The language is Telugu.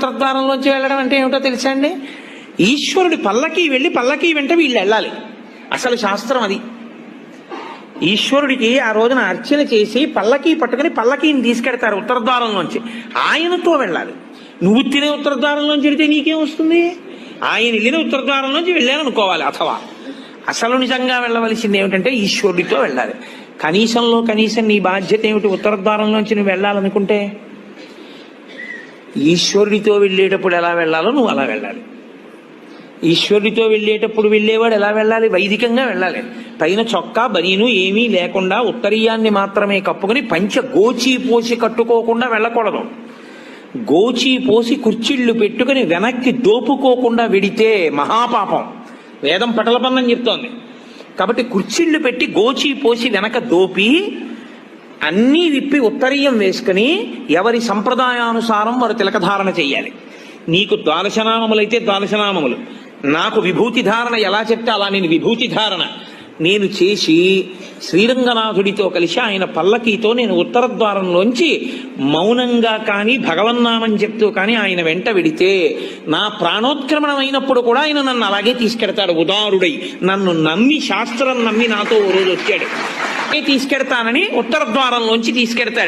ఉత్తరద్వారంలోంచి వెళ్ళడం అంటే ఏమిటో తెలుసా అండి? ఈశ్వరుడి పల్లకి వెళ్ళి పల్లకి వెంట వీళ్ళు వెళ్ళాలి. అసలు శాస్త్రం అది. ఈశ్వరుడికి ఆ రోజున అర్చన చేసి పల్లకి పట్టుకుని పల్లకీని తీసుకెడతారు ఉత్తరద్వారంలోంచి. ఆయనతో వెళ్ళాలి. నువ్వు తినే ఉత్తరద్వారంలోంచి వెళితే నీకేం వస్తుంది? ఆయన వెళ్ళిన ఉత్తరద్వారంలోంచి వెళ్ళాలనుకోవాలి. అథవా అసలు నిజంగా వెళ్ళవలసింది ఏమిటంటే ఈశ్వరుడితో వెళ్ళాలి. కనీసంలో కనీసం నీ బాధ్యత ఏమిటి? ఉత్తరద్వారంలోంచి నువ్వు వెళ్ళాలనుకుంటే ఈశ్వరుడితో వెళ్ళేటప్పుడు ఎలా వెళ్ళాలో నువ్వు అలా వెళ్ళాలి. ఈశ్వరుడితో వెళ్ళేటప్పుడు వెళ్ళేవాడు ఎలా వెళ్ళాలి? వైదికంగా వెళ్ళాలి. పైన చొక్కా బనీను ఏమీ లేకుండా ఉత్తరీయాన్ని మాత్రమే కప్పుకొని పంచ గోచి పోసి కట్టుకోకుండా వెళ్ళకూడదు. గోచి పోసి కుర్చీళ్లు పెట్టుకుని వెనక్కి దోపుకోకుండా వెడితే మహాపాపం. వేదం పటలపన్నం చెప్తోంది. కాబట్టి కుర్చీళ్లు పెట్టి గోచి పోసి వెనక దోపి అన్నీ విప్పి ఉత్తరీయం వేసుకుని ఎవరి సంప్రదాయానుసారం వారు తిలకధారణ చెయ్యాలి. నీకు ద్వాదశనామములైతే ద్వాదశనామములు, నాకు విభూతి ధారణ ఎలా చెప్తే అలా నేను విభూతి ధారణ నేను చేసి శ్రీరంగనాథుడితో కలిసి ఆయన పల్లకీతో నేను ఉత్తరద్వారంలోంచి మౌనంగా కానీ భగవన్నామం చెప్తూ కానీ ఆయన వెంట వెడితే నా ప్రాణోత్క్రమణం అయినప్పుడు కూడా ఆయన నన్ను అలాగే తీసుకెడతాడు. ఉదారుడై నన్ను నమ్మి, శాస్త్రం నమ్మి నాతో ఓ రోజు వచ్చాడు. తీసుకెడతానని ఉత్తరద్వారంలోంచి తీసుకెడతాడు.